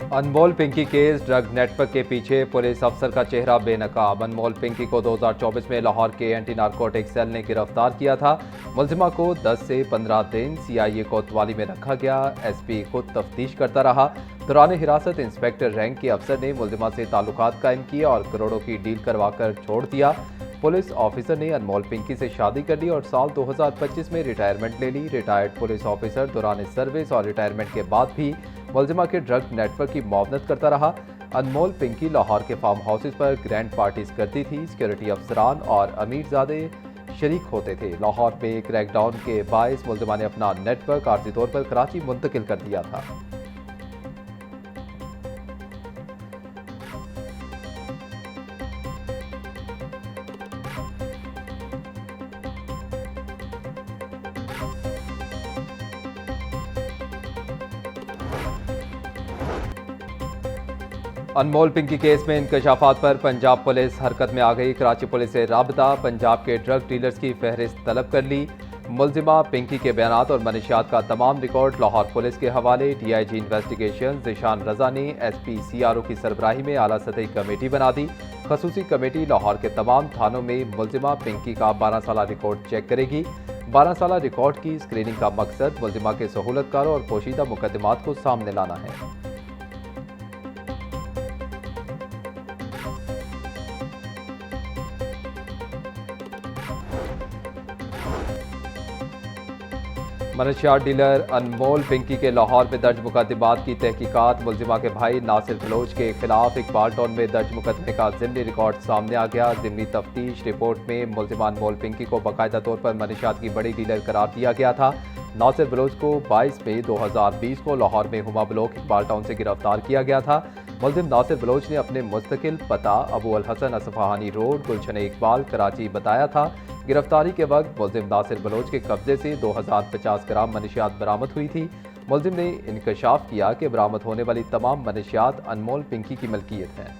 अनमोल Pinky case drug network के पीछे police अफसर का चेहरा बेनकाब। अनमोल पिंकी को 2024 में लाहौर के एंटी नारकोटिक सेल ने गिरफ्तार किया था। मुलजिमा को 10 से 15 दिन सीआईए कोतवाली में रखा गया। एसपी खुद तफ्तीश करता रहा। दौरान हिरासत इंस्पेक्टर रैंक के अफसर ने मुलजिमा से ताल्लुकात कायम किए और करोड़ों की डील करवाकर छोड़ दिया। पुलिस ऑफिसर ने अनमोल पिंकी से शादी कर ली और साल 2025 में रिटायरमेंट ले ली। रिटायर्ड पुलिस ऑफिसर दौरान सर्विस और रिटायरमेंट के बाद भी मुलजिमा के ड्रग नेटवर्क की मुआवनत करता रहा। अनमोल पिंकी लाहौर के फार्म हाउसेज पर ग्रैंड पार्टीज करती थी। सिक्योरिटी अफसरान और अमीरजादे शरीक होते थे। लाहौर में क्रैकडाउन के बायस मुलजिमा ने अपना नेटवर्क आर्जी तौर पर कराची मुंतकिल कर दिया था। अनमोल पिंकी केस में इंकशाफात पर पंजाब पुलिस हरकत में आ गई। कराची पुलिस से राबता, पंजाब के ड्रग डीलर्स की फहरिस्त तलब कर ली। मुलजिमा पिंकी के बयानात और मनशियात का तमाम रिकॉर्ड लाहौर पुलिस के हवाले। डीआईजी इन्वेस्टिगेशन ज़ीशान रजा ने एसपी सीआरओ की सरबराही में आला सतही कमेटी बना दी। खसूसी कमेटी लाहौर के तमाम थानों में मुलजिमा पिंकी का 12 साल रिकॉर्ड चेक करेगी। 12 साल रिकॉर्ड की स्क्रीनिंग का मकसद मुलजिमा के सहूलतकारों और पोशीदा मुकदमात को सामने लाना है। मनशियात डीलर अनमोल पिंकी के लाहौर में दर्ज मुकदमात की तहकीकात। मुलजिमा के भाई नासिर बलोच के खिलाफ इकबाल टाउन में दर्ज मुकदमे का ज़िमनी रिकॉर्ड सामने आ गया। ज़िमनी तफ्तीश रिपोर्ट में मुलजिमा अनमोल पिंकी को बाकायदा तौर पर मनशियात की बड़ी डीलर करार दिया गया था। नासिर बलोच को 22 मई 2020 को लाहौर में हुमा ब्लॉक इकबाल टाउन से गिरफ्तार किया गया था। मुलजिम नासिर बलोच ने अपने मुस्तकिल पता अबू अल हसन असफहानी रोड, गुलशन इकबाल, कराची बताया था। गिरफ्तारी के वक्त मुलजिम नासिर बलोच के कब्जे से 2050 ग्राम मनशियात बरामद हुई थी। मुलजिम ने इंकशाफ किया कि बरामद होने वाली तमाम मनशियात अनमोल पिंकी की मलकियत हैं।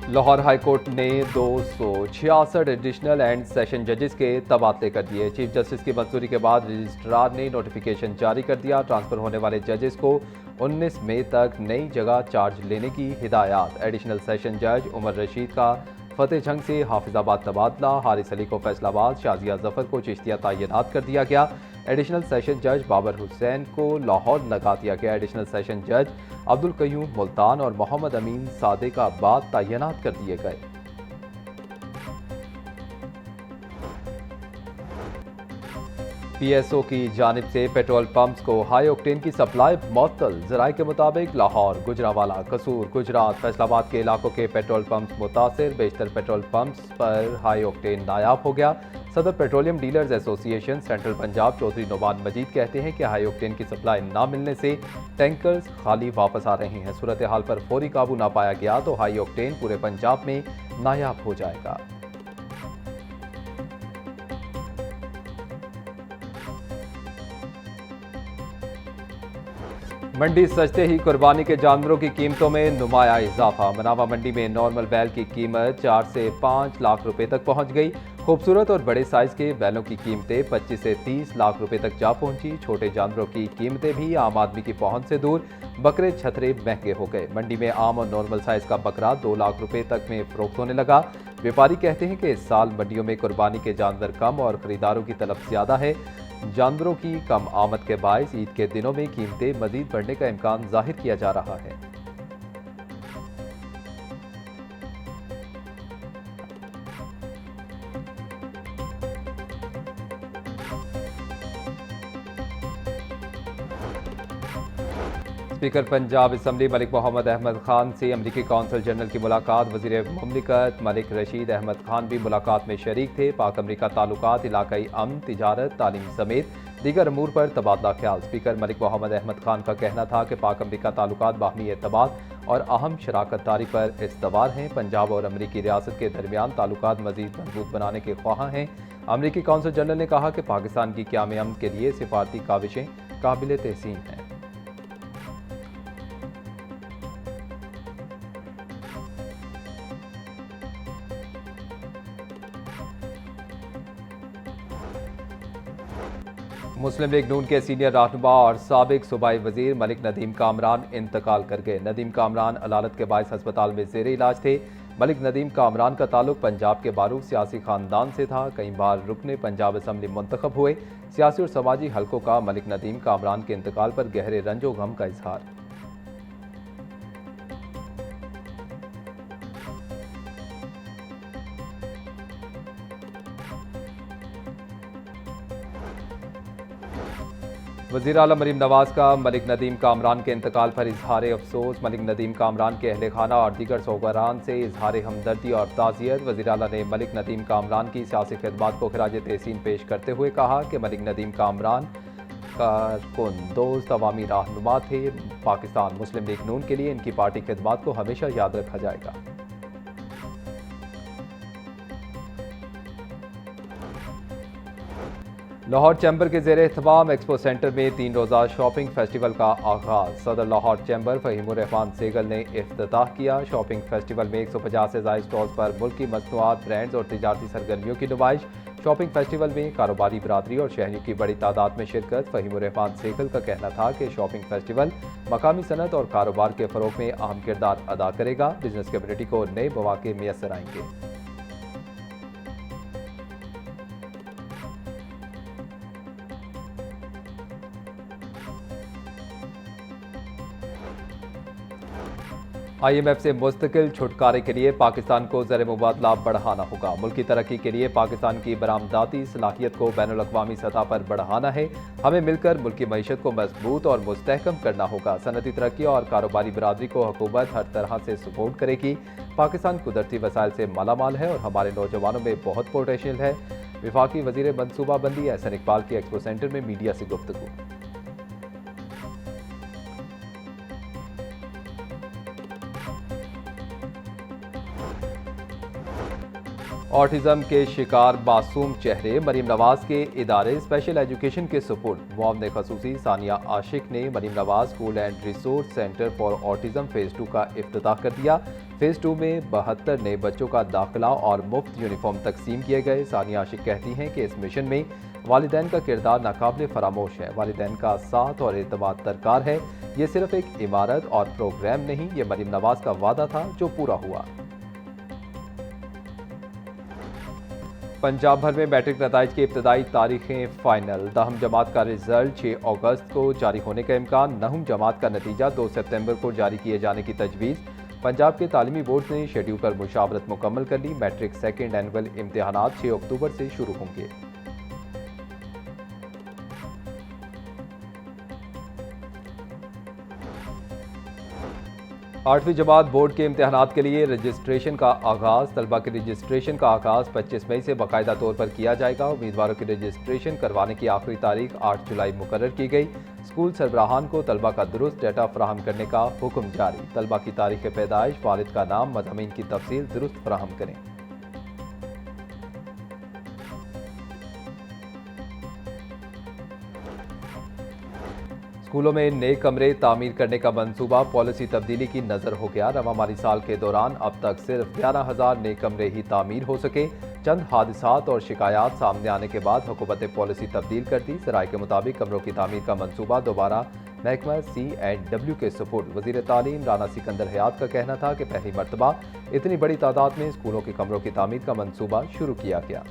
लाहौर हाई कोर्ट ने 266 एडिशनल एंड सेशन जजेस के तबादले कर दिए। चीफ जस्टिस की मंजूरी के बाद रजिस्ट्रार ने नोटिफिकेशन जारी कर दिया। ट्रांसफर होने वाले जजेस को 19 मई तक नई जगह चार्ज लेने की हिदायत। एडिशनल सेशन जज उमर रशीद का फतेह जंग से हाफिजाबाद तबादला। हारिस अली को फैसलाबाद, शाजिया जफर को चिश्तिया तैनात कर दिया गया। एडिशनल सेशन जज बाबर हुसैन को लाहौर लगा दिया गया। एडिशनल सेशन जज अब्दुल कयूम मुल्तान और मोहम्मद अमीन सादिकाबाद तैनात कर दिए गए। पीएसओ की जानिब से पेट्रोल पंप्स को हाई ऑक्टेन की सप्लाई मुअत्तल। ज़राए के मुताबिक लाहौर, गुजरांवाला, कसूर, गुजरात, फैसलाबाद के इलाकों के पेट्रोल पंप्स मुतासिर। बेशतर पेट्रोल पंप्स पर हाई ऑक्टेन नायाब हो गया। सदर petroleum dealers association central Punjab Chaudhry Noman Majeed कहते हैं कि हाई ऑक्टेन की सप्लाई ना मिलने से टैंकर्स खाली वापस आ रहे हैं। सूरत हाल पर फौरी काबू ना पाया गया तो हाई ऑक्टेन पूरे पंजाब में नायाब हो जाएगा। मंडी सजते ही कुर्बानी के जानवरों की कीमतों में नुमाया इजाफा। मनावा मंडी में नॉर्मल बैल की कीमत 4 से 5 लाख रुपए तक पहुंच गई। खूबसूरत और बड़े साइज के बैलों की कीमतें 25 से 30 लाख रुपए तक जा पहुंची। छोटे जानवरों की कीमतें भी आम आदमी की पहुंच से दूर। बकरे छतरे महंगे हो गए। मंडी में आम और नॉर्मल साइज का बकरा 2 लाख रुपए तक में फरोख्त होने लगा। व्यापारी कहते हैं कि इस साल मंडियों में कुर्बानी के जानवर कम और खरीदारों की तलब ज्यादा है। जानवरों की कम आमद के बायस ईद के दिनों में कीमतें मजीद बढ़ने का इम्कान जाहिर किया जा रहा है। स्पीकर पंजाब असम्बली मलिक मोहम्मद अहमद खान से अमरीकी कौंसल जनरल की मुलाकात। वज़ीर मुमलिकत मलिक रशीद अहमद खान भी मुलाकात में शरीक थे। पाक अमरीका ताल्लुकात, इलाकाई अमन, तिजारत, तालीम समेत दीगर अमूर पर तबादला ख्याल। स्पीकर मलिक मोहम्मद अहमद खान का कहना था कि पाक अमरीका ताल्लुकात बाहमी एतमाद और अहम शराकत दारी पर इस्तवार हैं। पंजाब और अमरीकी रियासत के दरमियान ताल्लुकात मजीद मजबूत बनाने के ख्वाह हैं। अमरीकी कौंसल जनरल ने कहा कि पाकिस्तान की क़याम अमन के लिए सिफारती काविशें काबिल तहसीन हैं। मुस्लिम लीग नून के सीनियर रहनुमा और साबिक सूबाई वजीर मलिक नदीम कामरान इंतकाल कर गए। नदीम कामरान अलालत के बायस अस्पताल में जेर इलाज थे। मलिक नदीम कामरान का ताल्लुक पंजाब के बारूद सियासी खानदान से था। कई बार रुकने पंजाब असम्बली मुंतखब हुए। सियासी और समाजी हलकों का मलिक नदीम कामरान के इंतकाल पर गहरे रंजो गम का इजहार। वज़ीर आला मरीम नवाज का मलिक नदीम कामरान के इंतकाल पर इजहार अफसोस। मलिक नदीम कामरान के अहल खाना और दीगर सोगरान से इजहार हमदर्दी और ताज़ियत। वज़ीर आला ने मलिक नदीम कामरान की सियासी खिदमत को खराज तहसीन पेश करते हुए कहा कि मलिक नदीम कामरान कारकुन दोस्त अवामी रहनुमा थे। पाकिस्तान मुस्लिम लीग नून के लिए इनकी पार्टी खिदमत को हमेशा याद रखा जाएगा। लाहौर चैम्बर के जेर एहतमाम एक्सपो सेंटर में 3 रोज़ा शॉपिंग फेस्टिवल का आगाज। सदर लाहौर चैम्बर फ़हीमुर रहमान सेगल ने इफ्तिताह किया। शॉपिंग फेस्टिवल में 150 से ज़ायद स्टॉल्स पर मुल्की मसनूआत, ब्रांड्स और तिजारती सरगर्मियों की नुमाइश। शॉपिंग फेस्टिवल में कारोबारी बरादरी और शहरियों की बड़ी तादाद में शिरकत। फ़हीमुर रहमान सेगल का कहना था कि शॉपिंग फेस्टिवल मकामी सनत और कारोबार के फ़रोग में अहम किरदार अदा करेगा। बिजनेस कम्युनिटी को नए मौके मैसर आएंगे। IMF से मुस्तकिल छुटकारे के लिए पाकिस्तान को ज़र मुबादला बढ़ाना होगा। मुल्की तरक्की के लिए पाकिस्तान की बरामदाती सलाहियत को बैनुल अक़वामी सतह पर बढ़ाना है। हमें मिलकर मुल्की मईशत को मजबूत और मुस्तहकम करना होगा। सनती तरक्की और कारोबारी बरादरी को हुकूमत हर तरह से सपोर्ट करेगी। पाकिस्तान कुदरती वसाइल से मालामाल है और हमारे नौजवानों में बहुत पोटेंशियल है। वफाकी वज़ीर मनसूबाबंदी एहसन इकबाल की एक्सपो सेंटर में मीडिया से गुफ्तगू। ऑटिज़म के शिकार मासूम चेहरे मरीम नवाज के इदारे स्पेशल एजुकेशन के सुपुर्द। मुआवने खसूसी सानिया आशिक ने Maryam Nawaz school and resource centre for autism phase 2 का इफ्तिताह कर दिया। फ़ेज़ 2 में 72 नए बच्चों का दाखिला और मुफ्त यूनिफॉर्म तकसीम किए गए। सानिया आशिक कहती हैं कि इस मिशन में वालिदैन का किरदार नाकाबिल फरामोश है। वालिदैन का साथ और एतमाद दरकार है। ये सिर्फ एक इमारत और प्रोग्राम नहीं, ये मरीम नवाज का वादा था जो पूरा हुआ। पंजाब भर में मैट्रिक नताइज की इब्तदाई तारीखें फाइनल। 10वीं जमात का रिजल्ट 6 अगस्त को जारी होने का इम्कान। 9वीं जमात का नतीजा 2 सितंबर को जारी किए जाने की तजवीज़। पंजाब के तालीमी बोर्ड ने शेड्यूल पर मुशावरत मुकम्मल कर ली। मैट्रिक सेकेंड एनुअल इम्तिहानात 6 अक्टूबर से शुरू होंगे। आठवीं जमात बोर्ड के इम्तिहानात के लिए रजिस्ट्रेशन का आगाज़। तलबा के रजिस्ट्रेशन का आगाज़ 25 मई से बाकायदा तौर पर किया जाएगा। उम्मीदवारों की रजिस्ट्रेशन करवाने की आखिरी तारीख 8 जुलाई मुकर्रर की गई। स्कूल सरबराहान को तलबा का दुरुस्त डाटा फराहम करने का हुक्म जारी। तलबा की तारीख पैदाइश, वालिद का नाम, मज़ामीन की तफसील दुरुस्त फराहम करें। स्कूलों में नए कमरे तामीर करने का मंसूबा पॉलिसी तब्दीली की नज़र हो गया। रवा माली साल के दौरान अब तक सिर्फ 11,000 नए कमरे ही तामीर हो सके। चंद हादसात और शिकायत सामने आने के बाद हुकूमत ने पॉलिसी तब्दील कर दी। सराय के मुताबिक कमरों की तामीर का मंसूबा दोबारा महकमा C&W के सुपुर्द। वज़ीर तालीम राना सिकंदर हयात का कहना था कि पहली मरतबा इतनी बड़ी तादाद में स्कूलों के कमरों की तामीर का मंसूबा शुरू किया गया।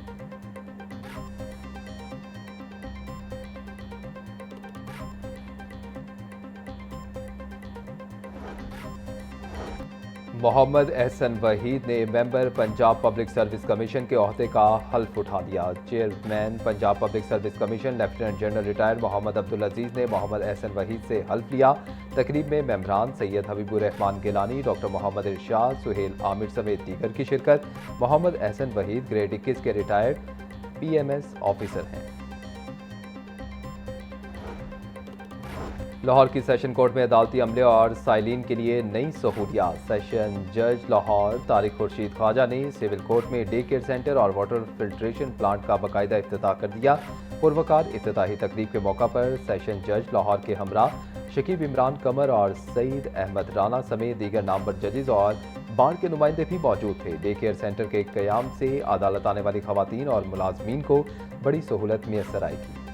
मोहम्मद एहसन वहीद ने member Punjab public service commission के ओहदे का हल्फ उठा लिया। Chairman Punjab public service commission lieutenant general retired Mohammad Abdul Aziz ने मोहम्मद एहसन वहीद से हल्फ लिया। तकरीब में मेंबरान सैयद हबीबुर रहमान गिलानी, डॉक्टर मोहम्मद इरशाद, सुहेल आमिर समेत दीगर की शिरकत। मोहम्मद एहसन वहीद ग्रेड 21 के रिटायर्ड PMS ऑफिसर हैं। लाहौर की सेशन कोर्ट में अदालती अमले और साइलिन के लिए नई सहूलियात। सेशन जज लाहौर तारिक खुर्शीद ख्वाजा ने सिविल कोर्ट में डे केयर सेंटर और वाटर फिल्ट्रेशन प्लांट का बाकायदा इफ्तिताह कर दिया। पुरवकार इफ्तिताही तकरीब के मौका पर सेशन जज लाहौर के हमरा शकीब इमरान कमर और सईद अहमद राना समेत दीगर नामवर जजेज और बार के नुमाइंदे भी मौजूद थे। डे केयर सेंटर के क़याम से अदालत आने वाली खवातीन और मुलाजमीन को बड़ी सहूलत मैसर आएगी।